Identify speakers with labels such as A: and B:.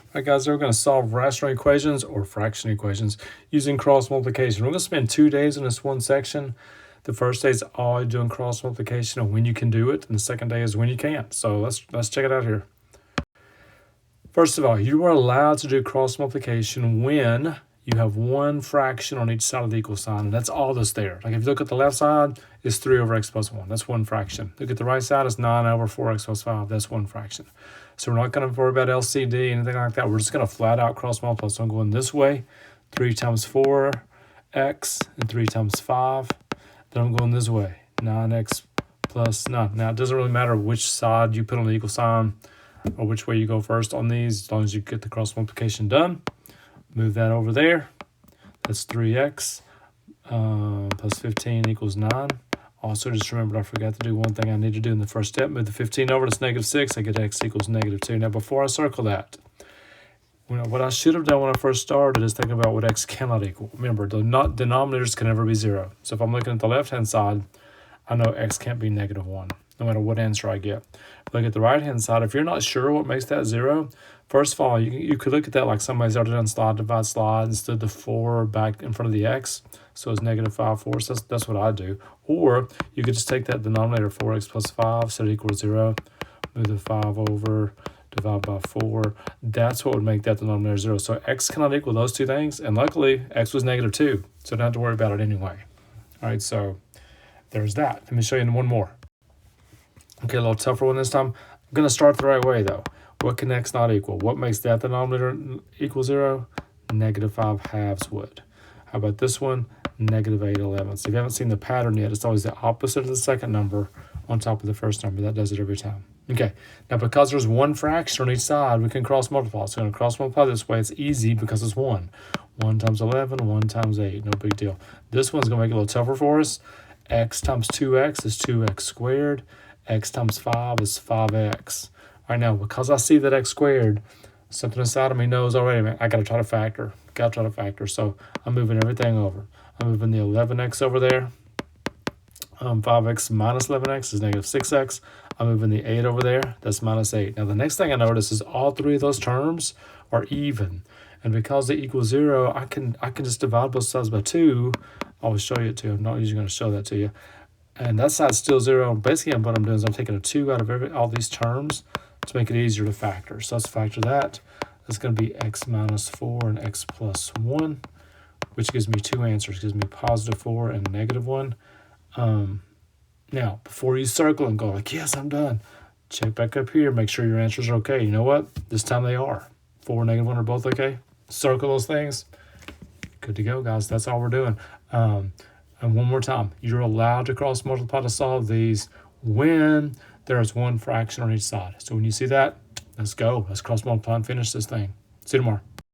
A: All right, guys, we're going to solve rational equations or fraction equations using cross multiplication. We're going to spend 2 days in this one section. The first day is all doing cross multiplication and when you can do it, and the second day is when you can't. So let's check it out here. First of all, you are allowed to do cross multiplication when you have one fraction on each side of the equal sign, and that's all that's there. Like if you look at the left side, it's 3 over x plus 1. That's one fraction. Look at the right side, it's 9 over 4x plus 5. That's one fraction. So we're not going to worry about LCD, anything like that. We're just going to flat out cross multiply. So I'm going this way, 3 times 4x and 3 times 5. Then I'm going this way, 9x plus 9. Now, it doesn't really matter which side you put on the equal sign or which way you go first on these, as long as you get the cross multiplication done. Move that over there. That's 3x plus 15 equals 9. Also, just remember, I forgot to do one thing I need to do in the first step. Move the 15 over, that's -6. I get x equals -2. Now, before I circle that, what I should have done when I first started is think about what x cannot equal. Remember, the denominators can never be 0. So if I'm looking at the left-hand side, I know x can't be -1, no matter what answer I get. Look at the right-hand side. If you're not sure what makes that 0, first of all, you could look at that like somebody's already done slide, divide, slide, and stood the 4 back in front of the x. So it's -5 4. So that's what I do. Or you could just take that denominator, 4x plus 5, set it equal to 0. Move the 5 over, divide by 4. That's what would make that denominator 0. So x cannot equal those two things. And luckily, x was -2. So don't have to worry about it anyway. All right, so there's that. Let me show you one more. Okay, a little tougher one this time. I'm going to start the right way, though. What can x not equal? What makes that denominator equal 0? -5 halves would. How about this one? -8 elevenths. If you haven't seen the pattern yet, it's always the opposite of the second number on top of the first number. That does it every time. Okay, now because there's one fraction on each side, we can cross multiply. So I'm going to cross multiply this way. It's easy because it's 1. 1 times 11, 1 times 8. No big deal. This one's going to make it a little tougher for us. X times 2x is 2x squared. X times 5 is 5x. All right, now, because I see that x squared, something inside of me knows already, man, I got to try to factor. So I'm moving everything over. I'm moving the 11x over there. 5x minus 11x is -6x. I'm moving the 8 over there. That's -8. Now, the next thing I notice is all three of those terms are even. And because they equal 0, I can just divide both sides by 2. I'll show you it too. I'm not usually going to show that to you. And that side's still 0. Basically, what I'm doing is I'm taking a 2 out of all these terms to make it easier to factor. So let's factor that. That's going to be x minus 4 and x plus 1, which gives me two answers. It gives me +4 and -1. Now, before you circle and go like, yes, I'm done, check back up here. Make sure your answers are okay. You know what? This time they are. 4 and -1 are both okay. Circle those things. Good to go, guys. That's all we're doing. And one more time, you're allowed to cross multiply to solve these when there's one fraction on each side. So when you see that, let's go. Let's cross multiply and finish this thing. See you tomorrow.